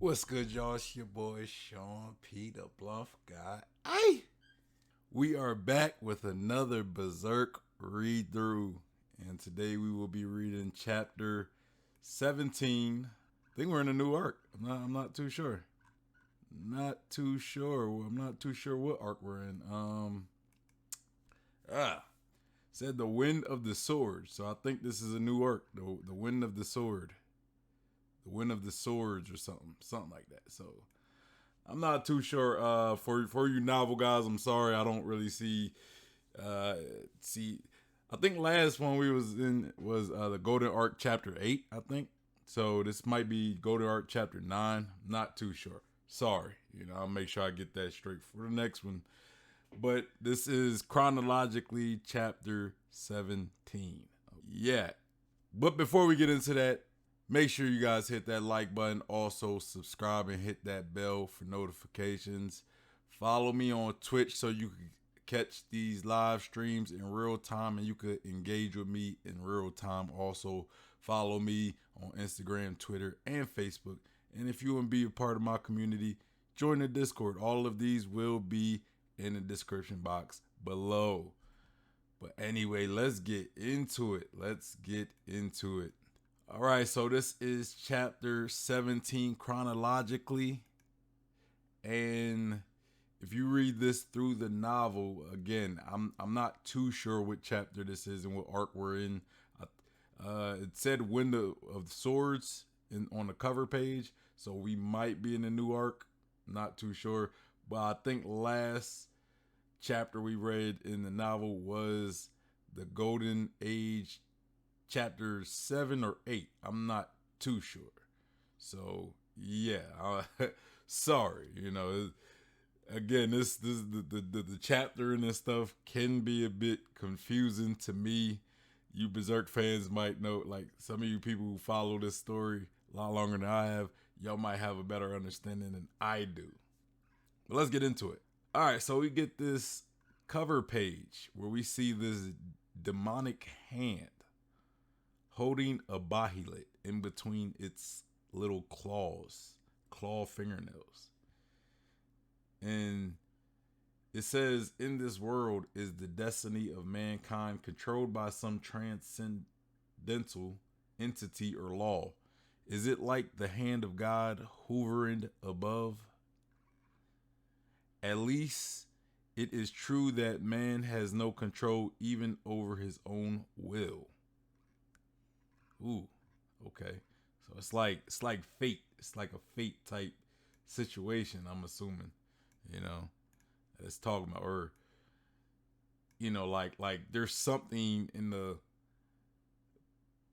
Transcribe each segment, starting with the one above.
What's good, y'all? It's your boy Sean P. the Bluff Guy. Hey! We are back with another Berserk read through. And today we will be reading chapter 17. I think we're in a new arc. I'm not too sure. Not too sure. I'm not too sure what arc we're in. Said the Wind of the Sword. So I think this is a new arc. The Wind of the Sword. The Wind of the Swords or something like that. So I'm not too sure. For you novel guys, I'm sorry. I don't really see. I think last one we was in was the Golden Arc chapter 8. I think so. This might be Golden Arc chapter 9. Not too sure. Sorry. I'll make sure I get that straight for the next one. But this is chronologically chapter 17. Yeah. But before we get into that, make sure you guys hit that like button. Also, subscribe and hit that bell for notifications. Follow me on Twitch so you can catch these live streams in real time and you could engage with me in real time. Also, follow me on Instagram, Twitter, and Facebook. And if you want to be a part of my community, join the Discord. All of these will be in the description box below. But anyway, let's get into it. All right, so this is chapter 17 chronologically. And if you read this through the novel, again, I'm not too sure what chapter this is and what arc we're in. It said Wind of the Swords on the cover page, so we might be in a new arc. Not too sure. But I think last chapter we read in the novel was the Golden Age chapter 7 or 8. I'm not too sure. So yeah, sorry. Again, this the chapter and this stuff can be a bit confusing to me. You Berserk fans might know, like some of you people who follow this story a lot longer than I have, y'all might have a better understanding than I do. But let's get into it. All right, so we get this cover page where we see this demonic hand holding a bahilet in between its little claw fingernails. And it says, in this world is the destiny of mankind controlled by some transcendental entity or law. Is it like the hand of God hovering above? At least it is true that man has no control even over his own will. Ooh, okay. So it's like fate. It's like a fate type situation, I'm assuming. It's talking about, or like there's something in the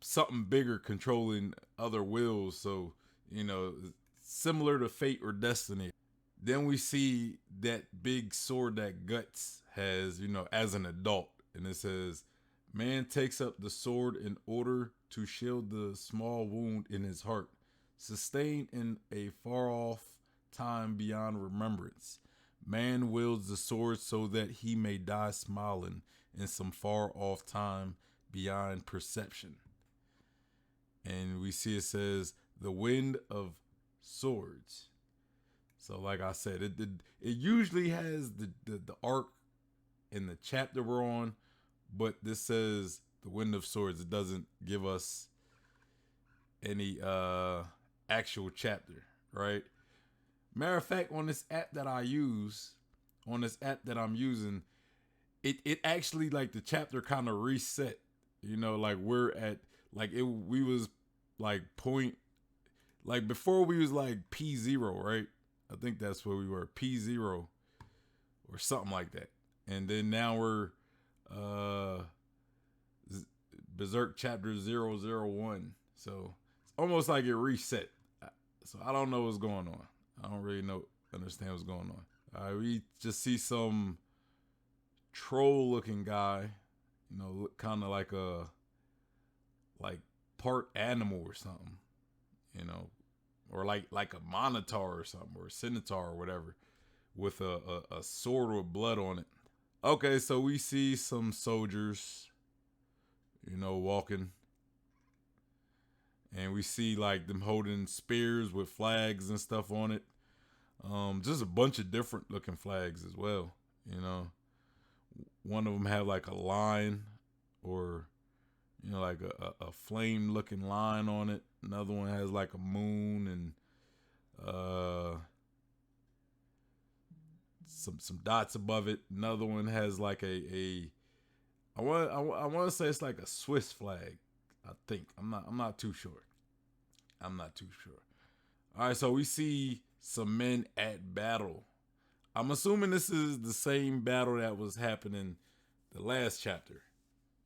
something bigger controlling other wills, so similar to fate or destiny. Then we see that big sword that Guts has, as an adult, and it says, man takes up the sword in order to shield the small wound in his heart, sustained in a far off time beyond remembrance. Man wields the sword so that he may die smiling in some far off time beyond perception. And we see it says, the Wind of Swords. So like I said, it usually has the arc in the chapter we're on, but this says the Wind of Swords. It doesn't give us any actual chapter, right? Matter of fact, on this app that I'm using, it actually, like, the chapter kind of reset. Like we're at, like, we was like before we was like P0, right? I think that's where we were, P0 or something like that. And then now we're Berserk chapter 001. So it's almost like it reset. So I don't know what's going on. I don't really understand what's going on. We just see some troll looking guy, kind of like part animal or something, or like a minotaur or something, or a centaur or whatever, with a sword with blood on it. Okay, so we see some soldiers, walking, And we see like them holding spears with flags and stuff on it. Just a bunch of different looking flags as well. You know, one of them had like a line, or like a flame looking line on it. Another one has like a moon and some dots above it. Another one has like I want to say it's like a Swiss flag. I think I'm not too sure. I'm not too sure. All right, so we see some men at battle. I'm assuming this is the same battle that was happening the last chapter,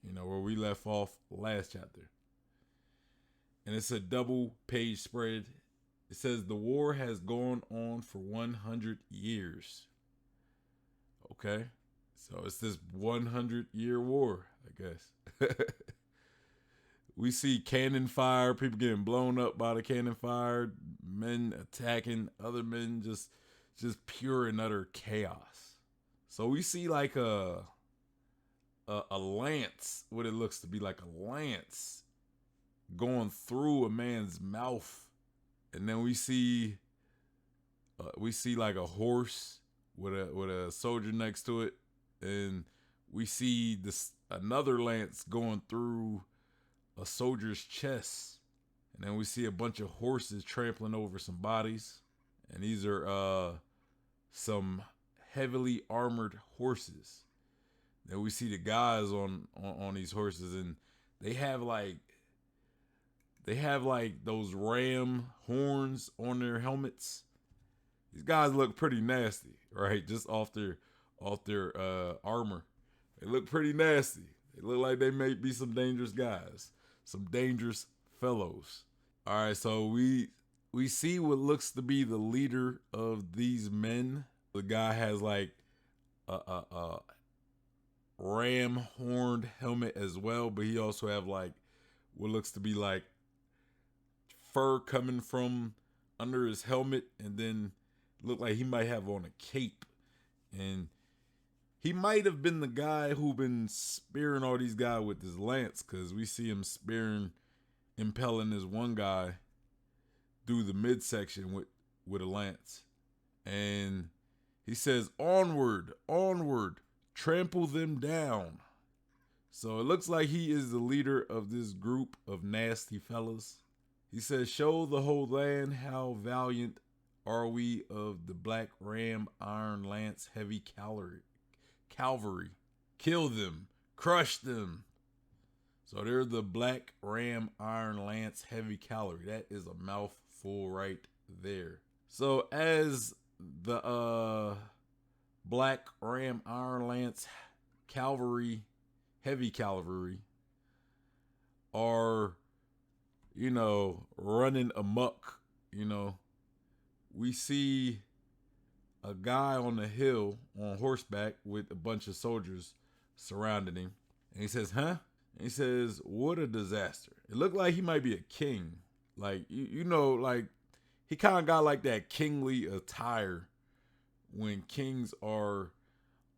where we left off last chapter. And it's a double page spread. It says the war has gone on for 100 years. Okay, so it's this 100-year war, I guess. We see cannon fire, people getting blown up by the cannon fire, men attacking other men, just pure and utter chaos. So we see like a lance, what it looks to be like a lance, going through a man's mouth, and then we see like a horse with a soldier next to it, and we see another lance going through a soldier's chest, and then we see a bunch of horses trampling over some bodies, and these are some heavily armored horses. Then we see the guys on these horses, and they have like those ram horns on their helmets. These guys look pretty nasty, right? Just off their armor, they look pretty nasty. They look like they may be some dangerous guys, some dangerous fellows. All right, so we see what looks to be the leader of these men. The guy has like a ram horned helmet as well, but he also have like what looks to be like fur coming from under his helmet, and then look like he might have on a cape, and he might have been the guy who been spearing all these guys with his lance, because we see him impelling this one guy through the midsection with a lance. And he says, onward, onward, trample them down. So it looks like he is the leader of this group of nasty fellas. He says, show the whole land how valiant are we of the black ram iron lance heavy Calvary. Kill them, crush them. So they're the black ram iron lance heavy Calvary. That is a mouthful right there. So as the black ram iron lance Calvary heavy cavalry are running amok, we see a guy on the hill on horseback with a bunch of soldiers surrounding him, and he says, huh? And he says, what a disaster. It looked like he might be a king, like like he kind of got like that kingly attire when kings are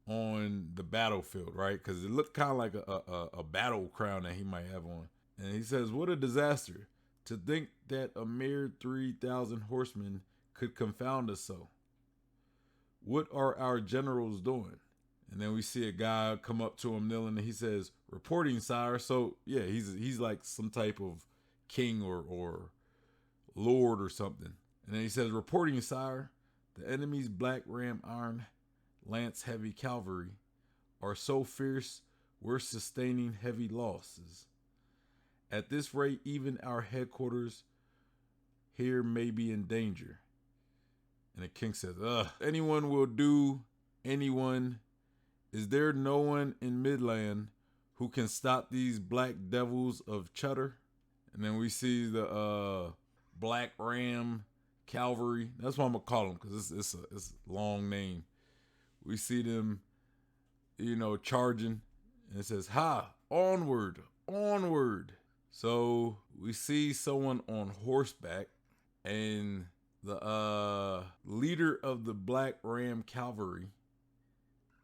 on the battlefield, right? Because it looked kind of like a battle crown that he might have on. And he says, what a disaster, to think that a mere 3,000 horsemen could confound us so. What are our generals doing? And then we see a guy come up to him kneeling, and he says, reporting, sire. So yeah, he's like some type of king or lord or something. And then he says, reporting, sire, the enemy's black ram iron lance heavy cavalry are so fierce we're sustaining heavy losses. At this rate, even our headquarters here may be in danger. And the king says, anyone will do, anyone. Is there no one in Midland who can stop these black devils of Cheddar? And then we see the black ram cavalry. That's what I'm gonna call them, because it's a long name. We see them, charging, and it says, ha, onward, onward. So we see someone on horseback, and the leader of the black ram cavalry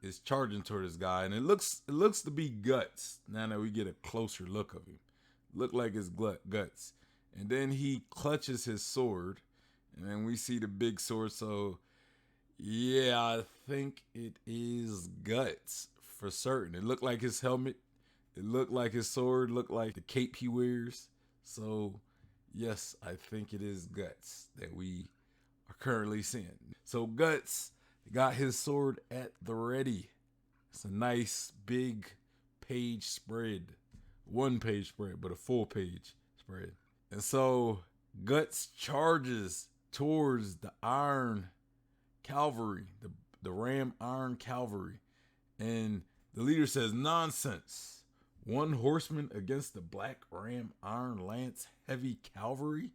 is charging toward this guy, and it looks to be Guts. Now that we get a closer look of him, look like it's Guts, And then he clutches his sword, and then we see the big sword. So yeah, I think it is Guts for certain. It looked like his helmet, it looked like his sword, looked like the cape he wears. So yes, I think it is Guts that we are currently seeing. So Guts got his sword at the ready. It's a nice big page spread. One page spread, but a full page spread. And so Guts charges towards the Iron Calvary, the Ram Iron Calvary. And the leader says, "Nonsense. One horseman against the Black Ram Iron Lance Heavy Calvary?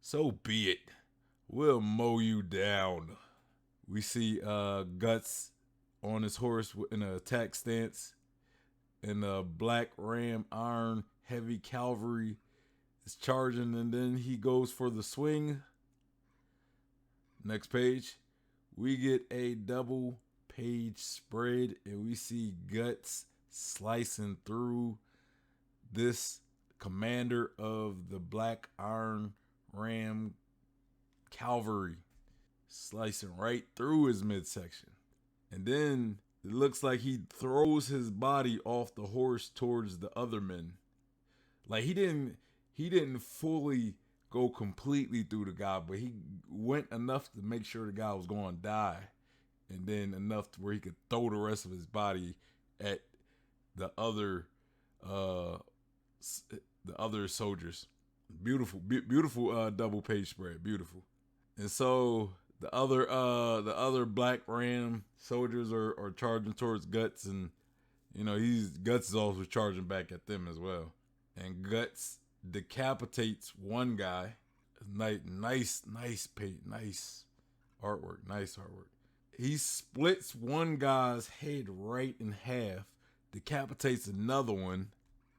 So be it. We'll mow you down." We see Guts on his horse in an attack stance, and the Black Ram Iron Heavy Calvary is charging, and then he goes for the swing. Next page, we get a double page spread, and we see Guts slicing through this commander of the Black Iron Ram Calvary, slicing right through his midsection. And then it looks like he throws his body off the horse towards the other men. Like he didn't fully go completely through the guy, but he went enough to make sure the guy was going to die, and then enough to where he could throw the rest of his body at the other soldiers. Beautiful double page spread, beautiful. And so the other Black Ram soldiers are charging towards Guts, and Guts is also charging back at them as well. And Guts decapitates one guy. Nice artwork. He splits one guy's head right in half, decapitates another one.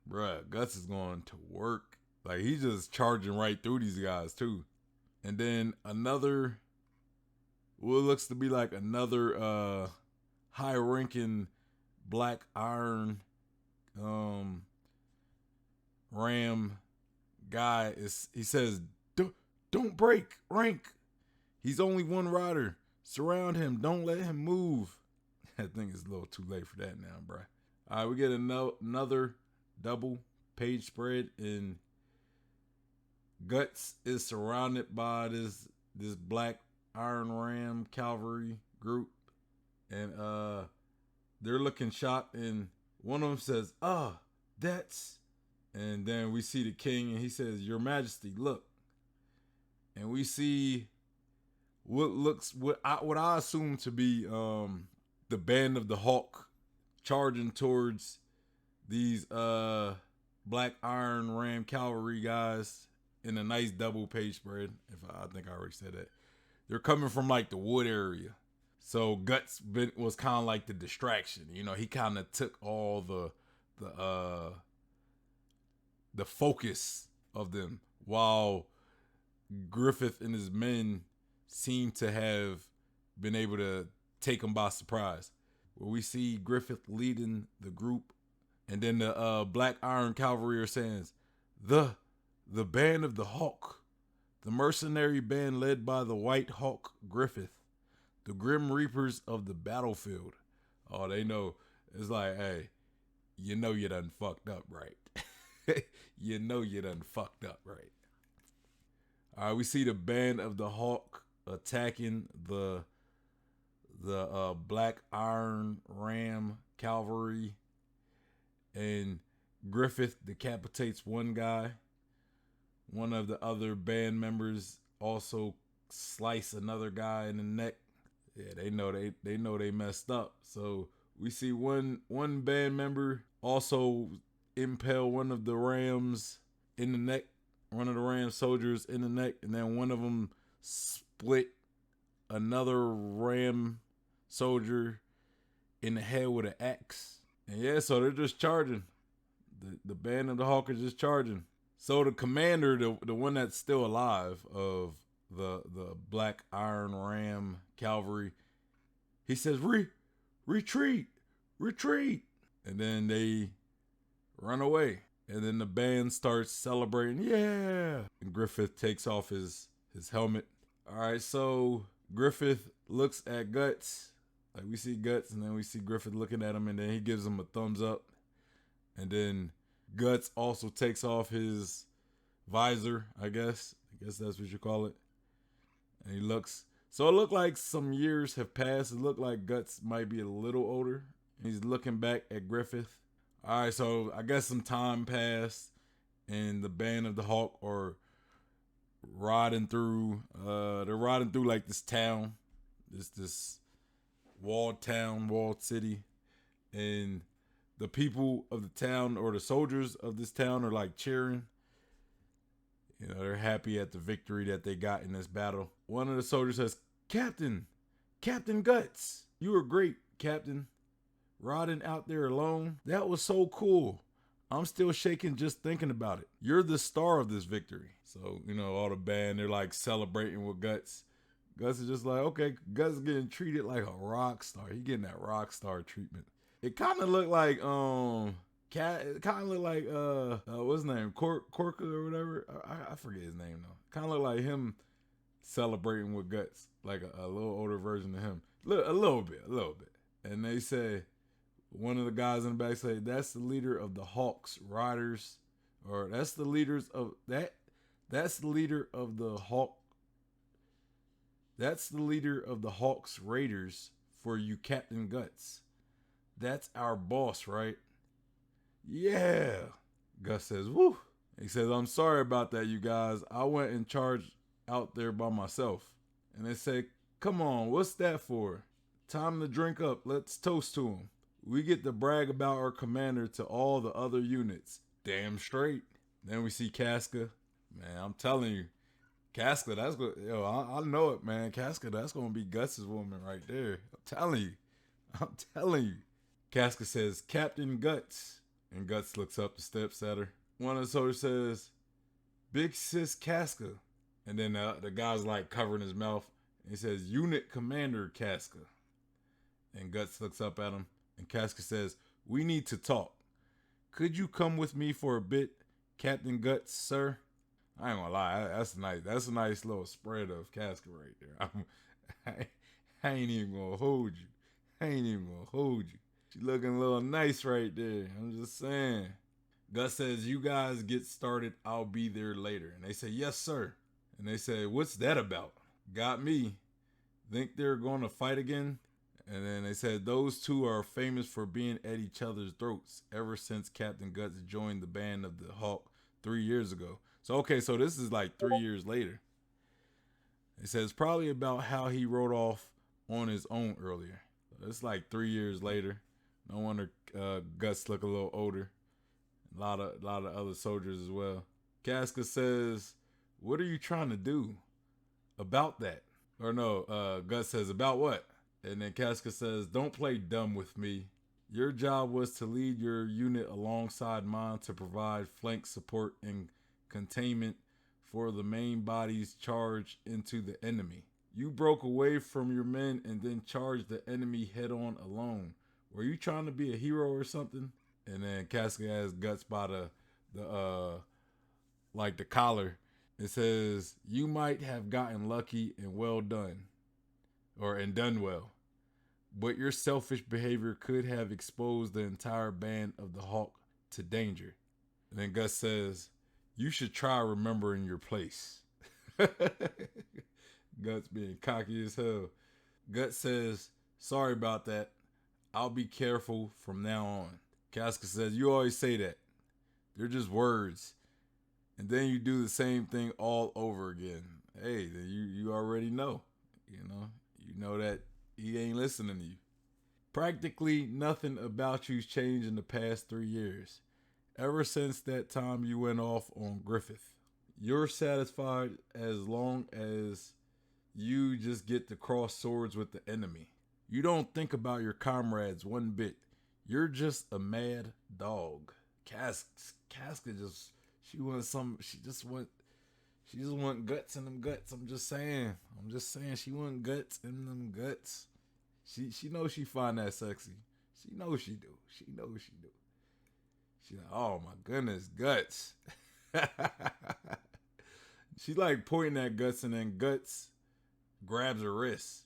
Bruh, Guts is going to work. Like, he's just charging right through these guys too. And then another, what looks to be like another high-ranking Black Iron Ram guy he says, don't break rank. He's only one rider. Surround him. Don't let him move. I think it's a little too late for that now, bruh. All right, we get another double page spread, and Guts is surrounded by this Black Iron Ram Calvary group, and they're looking shocked, and one of them says, that's. And then we see the king, and he says, "Your Majesty, look." And we see what I assume to be the band of the Hawk charging towards these Black Iron Ram Cavalry guys in a nice double page spread. I think I already said that. They're coming from like the wood area. So Guts was kind of like the distraction. He kind of took all the focus of them, while Griffith and his men seem to have been able to take them by surprise. Where we see Griffith leading the group, and then the Black Iron Cavalry are saying, the band of the Hawk, the mercenary band led by the White Hawk Griffith, the Grim Reapers of the battlefield. Oh, they know. It's like, hey, you done fucked up, right? You done fucked up, right? All right, we see the band of the Hawk attacking the Black Iron Ram Cavalry, and Griffith decapitates one guy. One of the other band members also slice another guy in the neck. Yeah, they know they messed up. So we see one band member also impale one of the Rams in the neck, one of the Ram soldiers in the neck, and then one of them split another Ram soldier in the head with an axe. And yeah, so they're just charging. The band of the Hawk is just charging. So the commander, the one that's still alive of the Black Iron Ram Cavalry, he says, retreat. And then they run away. And then the band starts celebrating. Yeah. And Griffith takes off his helmet. All right, so Griffith looks at Guts. Like we see Guts, and then we see Griffith looking at him, and then he gives him a thumbs up. And then Guts also takes off his visor, I guess. I guess that's what you call it. And he looks. So it looked like some years have passed. It looked like Guts might be a little older. He's looking back at Griffith. All right, so I guess some time passed, and the band of the Hawk are riding through. They're riding through like this town, this walled town, walled city, and the people of the town or the soldiers of this town are like cheering. You know, they're happy at the victory that they got in this battle. One of the soldiers says, Captain Guts, you were great, Captain. Riding out there alone, that was so cool. I'm still shaking just thinking about it. You're the star of this victory. So, you know, all the band, they're like celebrating with Guts. Guts is just like, okay, Guts is getting treated like a rock star. He getting that rock star treatment. It kind of looked like, it kind of looked like, what's his name? Corka or whatever. I forget his name though. Kind of looked like him celebrating with Guts, like a little older version of him. A little bit. And they say, one of the guys in the back say, that's the leader of the Hawks Riders, or that's the leader of the Hawks Raiders for you, Captain Guts. That's our boss, right? Yeah. Gus says, woo. He says, I'm sorry about that, you guys. I went in charge out there by myself. And they say, come on, what's that for? Time to drink up. Let's toast to him. We get to brag about our commander to all the other units. Damn straight. Then we see Casca. Man, I'm telling you. Casca, that's good. Yo, I know it, man. Casca, that's going to be Gus's woman right there. I'm telling you. Casca says, Captain Guts. And Guts looks up the steps at her. One of the soldiers says, Big Sis Casca. And then the guy's like covering his mouth. And he says, Unit Commander Casca. And Guts looks up at him. And Casca says, we need to talk. Could you come with me for a bit, Captain Guts, sir? I ain't gonna lie, that's nice. That's a nice little spread of Casca right there. I ain't even gonna hold you. She looking a little nice right there. I'm just saying. Gus says, you guys get started. I'll be there later. And they say, yes, sir. And they say, what's that about? Got me. Think they're going to fight again? And then they said, those two are famous for being at each other's throats ever since Captain Guts joined the band of the Hawk 3 years ago. So, okay, so this is like 3 years later. It says probably about how he rode off on his own earlier. So it's like 3 years later. No wonder Guts look a little older. A lot of other soldiers as well. Casca says, what are you trying to do about that? Or no, Guts says, about what? And then Casca says, don't play dumb with me. Your job was to lead your unit alongside mine to provide flank support and containment for the main body's charge into the enemy. You broke away from your men and then charged the enemy head on alone. Were you trying to be a hero or something? And then Casca has Guts by the collar. It says, you might have gotten lucky and well done. And done well. But your selfish behavior could have exposed the entire band of the Hawk to danger. And then Gus says, you should try remembering your place. Guts being cocky as hell. Guts says, sorry about that. I'll be careful from now on. Casca says, you always say that. They're just words. And then you do the same thing all over again. Hey, you already know. You know that he ain't listening to you. Practically nothing about you's changed in the past 3 years. Ever since that time you went off on Griffith. You're satisfied as long as you just get to cross swords with the enemy. You don't think about your comrades one bit. You're just a mad dog. Casca just want guts in them guts. I'm just saying she want guts in them guts. She knows she find that sexy. She knows she do. She's like, oh my goodness, Guts. She's like pointing at Guts, and then Guts grabs her wrist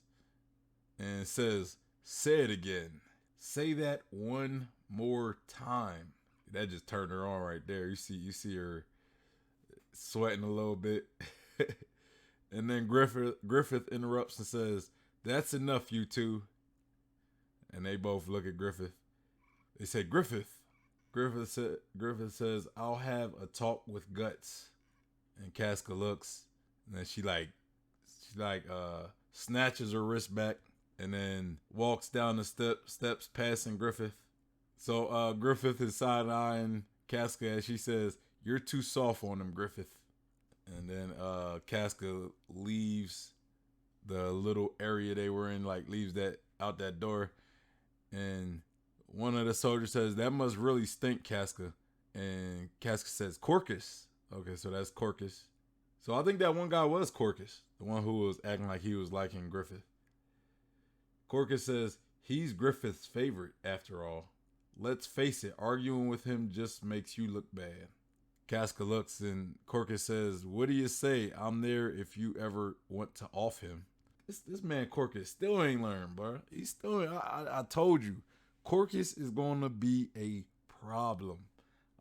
and says, say it again. Say that one more time. That just turned her on right there. You see her sweating a little bit. And then Griffith interrupts and says, that's enough, you two. And they both look at Griffith. They say, Griffith. Griffith says, I'll have a talk with Guts. And Casca looks, and then she snatches her wrist back and then walks down the steps passing Griffith. So Griffith is side-eyeing Casca as she says, you're too soft on him, Griffith. And then Casca leaves the little area they were in, like leaves that out that door. And one of the soldiers says, that must really stink, Casca. And Casca says, Corcus. Okay, so that's Corcus. So I think that one guy was Corcus, the one who was acting like he was liking Griffith. Corcus says, he's Griffith's favorite after all. Let's face it, arguing with him just makes you look bad. Casca looks and Corcus says, what do you say? I'm there if you ever want to off him. This man Corcus still ain't learned, bro. He's still, I told you, Corcus is going to be a problem.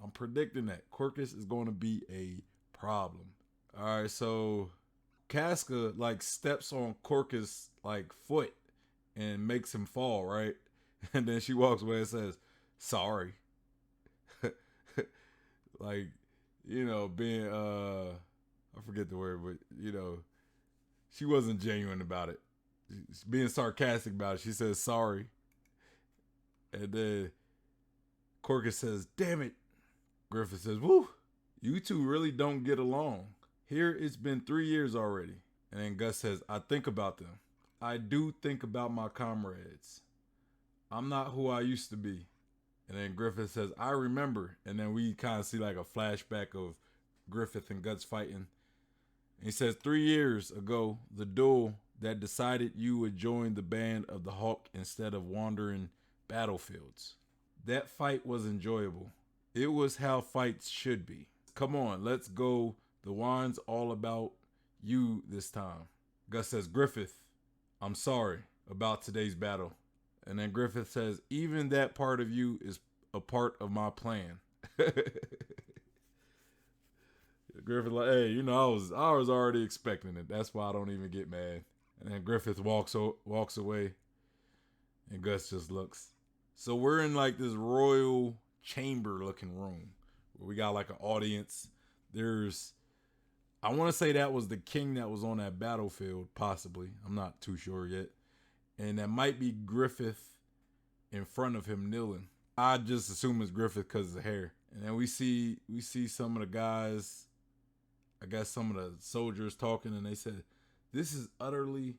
I'm predicting that Corcus is going to be a problem. All right, so Casca like steps on Corcus like foot and makes him fall, right? And then she walks away and says, sorry. Like, you know, being I forget the word, but you know, she wasn't genuine about it. She's being sarcastic about it. She says sorry. And then Corcus says, damn it. Griffith says, woo, you two really don't get along. Here it's been 3 years already. And then Gus says, I think about them. I do think about my comrades. I'm not who I used to be. And then Griffith says, I remember. And then we kind of see like a flashback of Griffith and Guts fighting. And he says, 3 years ago, the duel that decided you would join the band of the Hawk instead of wandering battlefields. That fight was enjoyable. It was how fights should be. Come on, let's go. The wine's all about you this time. Gus says, Griffith, I'm sorry about today's battle. And then Griffith says, even that part of you is a part of my plan. Griffith like, hey, you know, I was already expecting it. That's why I don't even get mad. And then Griffith walks away. And Gus just looks. So we're in like this royal chamber looking room where we got like an audience. I want to say that was the king that was on that battlefield, possibly. I'm not too sure yet. And that might be Griffith in front of him kneeling. I just assume it's Griffith because of the hair. And then we see some of the guys, I guess some of the soldiers talking, and they said, this is utterly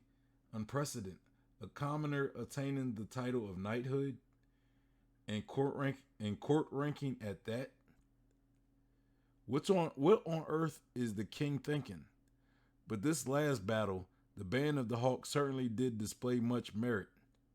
unprecedented. A commoner attaining the title of knighthood and court ranking at that. What on earth is the king thinking? But this last battle, the band of the Hawk certainly did display much merit.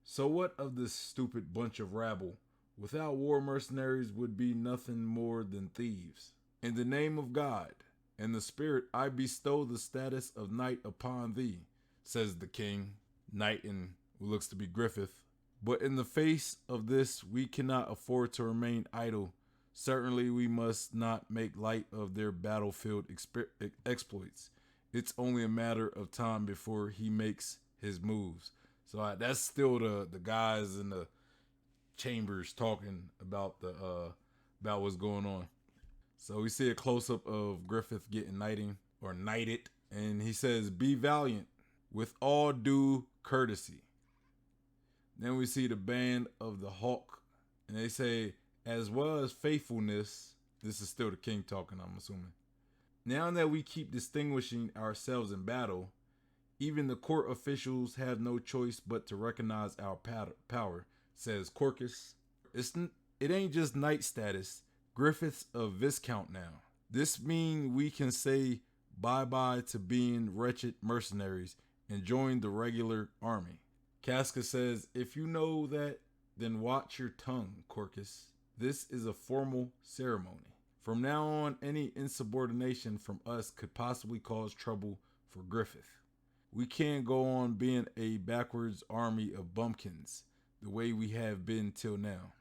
So what of this stupid bunch of rabble? Without war, mercenaries would be nothing more than thieves. In the name of God and the Spirit, I bestow the status of knight upon thee, says the king, knight in who looks to be Griffith. But in the face of this, we cannot afford to remain idle. Certainly, we must not make light of their battlefield exploits. It's only a matter of time before he makes his moves. So that's still the guys in the chambers talking about about what's going on. So we see a close-up of Griffith getting knighted. And he says, be valiant with all due courtesy. Then we see the band of the Hawk. And they say, as well as faithfulness. This is still the king talking, I'm assuming. Now that we keep distinguishing ourselves in battle, even the court officials have no choice but to recognize our power, says Corcus. It ain't just knight status. Griffith's a viscount now. This means we can say bye-bye to being wretched mercenaries and join the regular army. Casca says, if you know that, then watch your tongue, Corcus. This is a formal ceremony. From now on, any insubordination from us could possibly cause trouble for Griffith. We can't go on being a backwards army of bumpkins the way we have been till now.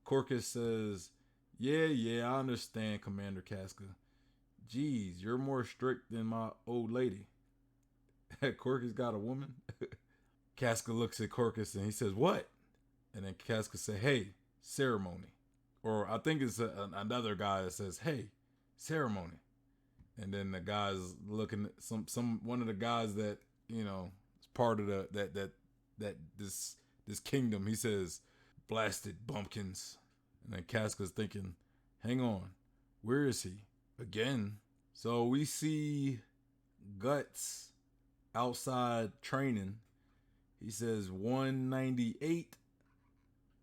Corcus says, yeah, I understand, Commander Casca. Geez, you're more strict than my old lady. Corcus got a woman? Casca looks at Corcus and he says, what? And then Casca says, hey, ceremony. Or I think it's another guy that says, hey, ceremony. And then the guy's looking at one of the guys that, you know, is part of this kingdom. He says, blasted bumpkins. And then Casca's thinking, hang on, where is he? Again. So we see Guts outside training. He says 198,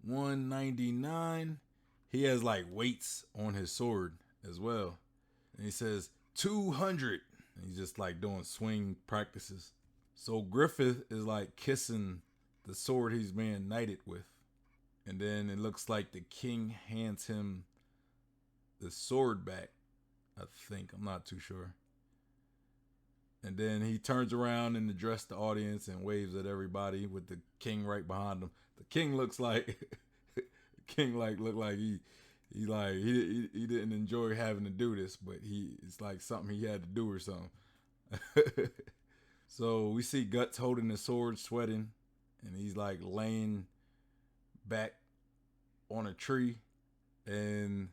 199. He has like weights on his sword as well. And he says 200. And he's just like doing swing practices. So Griffith is like kissing the sword he's being knighted with. And then it looks like the king hands him the sword back, I think. I'm not too sure. And then he turns around and addresses the audience and waves at everybody with the king right behind him. The king looks like looked like he didn't enjoy having to do this, but it's like something he had to do or something. So we see Guts holding the sword, sweating, and he's like laying back on a tree, and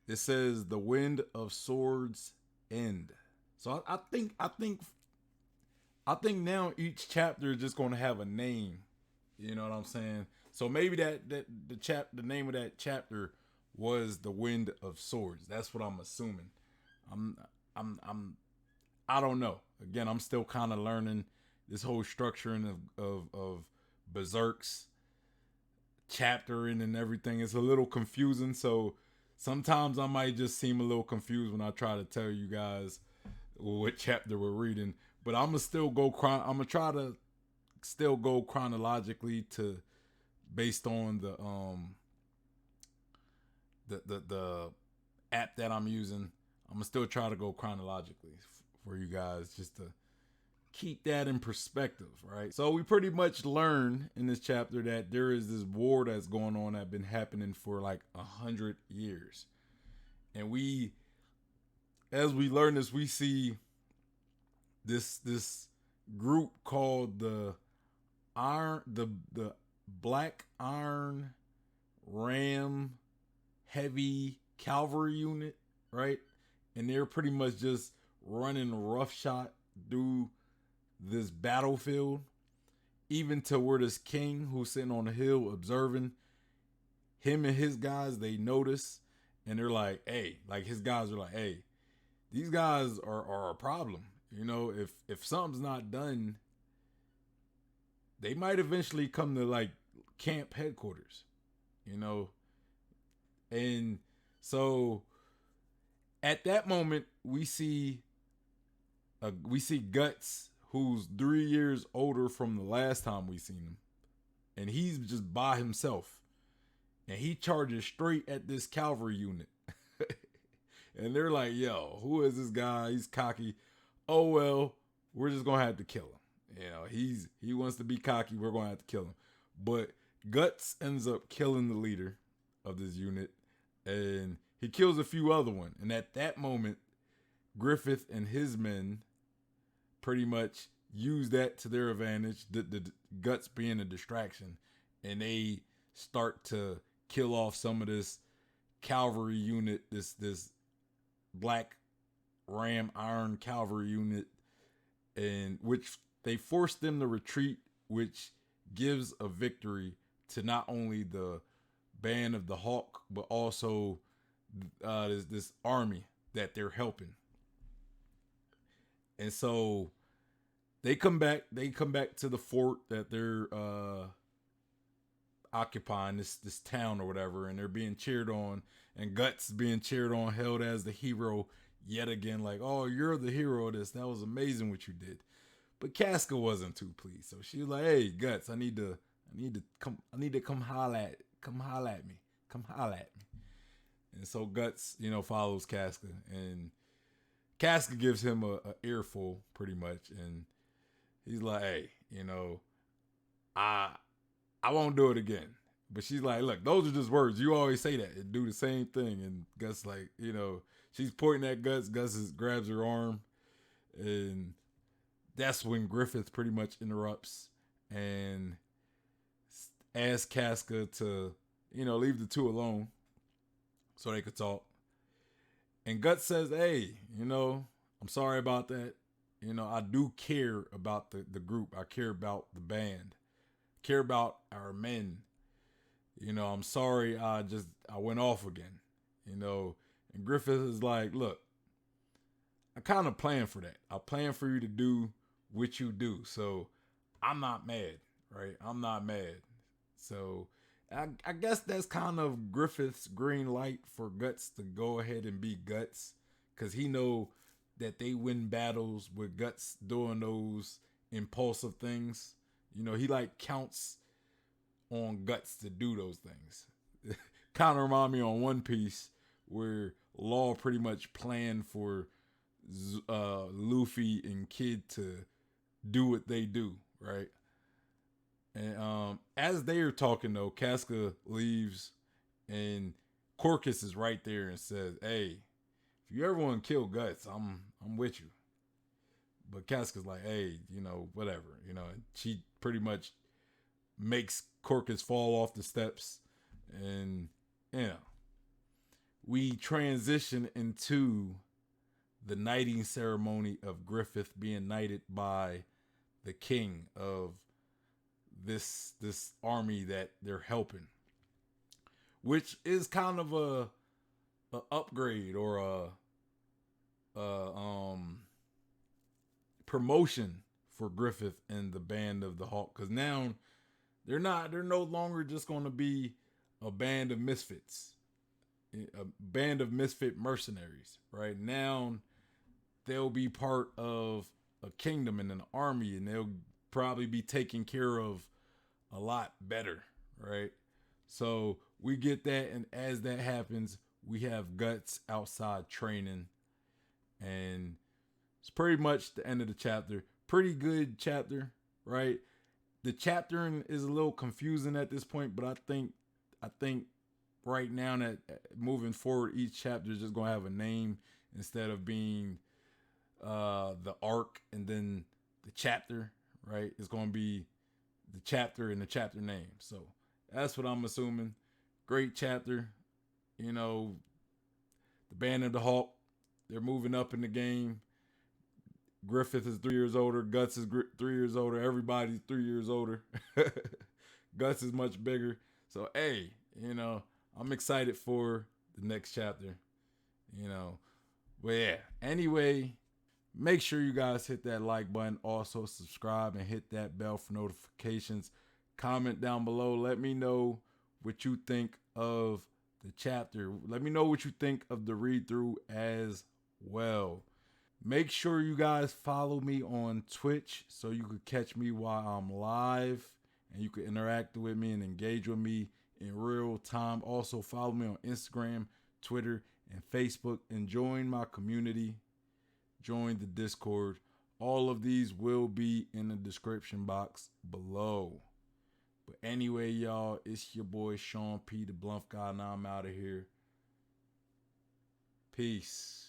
it says the wind of swords end. So I think now each chapter is just going to have a name. You know what I'm saying? So maybe the name of that chapter was the Wind of Swords. That's what I'm assuming. I don't know. Again, I'm still kind of learning this whole structuring of Berserk's chaptering and everything. It's a little confusing, so sometimes I might just seem a little confused when I try to tell you guys what chapter we're reading. But I'm gonna try to still go chronologically based on the app that I'm using. I'm gonna still try to go chronologically for you guys, just to keep that in perspective, right? So we pretty much learn in this chapter that there is this war that's going on that's been happening for like 100 years. And as we learn this, we see this group called the Black Iron Ram Heavy Calvary Unit, right? And they're pretty much just running roughshod through this battlefield, even to where this king who's sitting on the hill observing him and his guys, they notice, and they're like, hey, like his guys are like, hey, these guys are a problem. You know, if something's not done, they might eventually come to like camp headquarters, you know. And so at that moment, we see Guts, who's 3 years older from the last time we seen him, and he's just by himself, and he charges straight at this cavalry unit. And they're like, yo, who is this guy? He's cocky. Oh, well, we're just going to have to kill him. You know, he wants to be cocky. We're going to have to kill him. But Guts ends up killing the leader of this unit, and he kills a few other ones. And at that moment, Griffith and his men pretty much use that to their advantage, the Guts being a distraction, and they start to kill off some of this cavalry unit, this Black Ram Iron Cavalry unit, and which they force them to retreat, which gives a victory to not only the Band of the Hawk, but also this army that they're helping. And so they come back to the fort that they're occupying, this town or whatever, and they're being cheered on, and Guts being cheered on, held as the hero yet again, like, oh, you're the hero of this. That was amazing what you did. But Casca wasn't too pleased. So she was like, hey, Guts, I need to come holla at me. Come holla at me. And so Guts, follows Casca, and Casca gives him a earful pretty much, and he's like, "Hey, I I won't do it again." But she's like, "Look, those are just words. You always say that and do the same thing." And Guts like, she's pointing at Guts. Grabs her arm, and that's when Griffith pretty much interrupts and asks Casca to, leave the two alone so they could talk. And Guts says, "Hey, I'm sorry about that. I do care about the group. I care about the band. I care about our men. I'm sorry I went off again. And Griffith is like, "Look, I kind of planned for that. I planned for you to do what you do. So I'm not mad, right? I'm not mad." So I guess that's kind of Griffith's green light for Guts to go ahead and be Guts, because he know that they win battles with Guts doing those impulsive things. He like counts on Guts to do those things. Kind of remind me on One Piece where Law pretty much planned for Luffy and Kid to do what they do, right? And as they are talking though, Casca leaves and Corcus is right there and says, "Hey, if you ever want to kill Guts, I'm with you." But Casca's like, "Hey, whatever." And she pretty much makes Corcus fall off the steps, and we transition into the knighting ceremony of Griffith being knighted by the king of this army that they're helping, which is kind of a upgrade or a promotion for Griffith and the band of the Hawk, because now they're no longer just going to be a band of misfits, a band of misfit mercenaries. Right now they'll be part of a kingdom and an army, and they'll probably be taken care of a lot better, right? So we get that, and as that happens, we have Guts outside training, and it's pretty much the end of the chapter. Pretty good chapter, right? The chaptering is a little confusing at this point, but I think right now that moving forward, each chapter is just gonna have a name instead of being the arc and then the chapter, right? It's gonna be the chapter and the chapter name. So that's what I'm assuming. Great chapter. The band of the Hawk, they're moving up in the game. Griffith is 3 years older. Guts is 3 years older. Everybody's 3 years older. Guts is much bigger. So, hey, I'm excited for the next chapter. But yeah, anyway, make sure you guys hit that like button. Also, subscribe and hit that bell for notifications. Comment down below. Let me know what you think of the chapter. Let me know what you think of the read through as well. Make sure you guys follow me on Twitch so you could catch me while I'm live and you can interact with me and engage with me in real time. Also follow me on Instagram, Twitter, and Facebook, and join my community. Join the Discord. All of these will be in the description box below. But anyway, y'all, it's your boy Sean P, the Bluff Guy, and I'm out of here. Peace.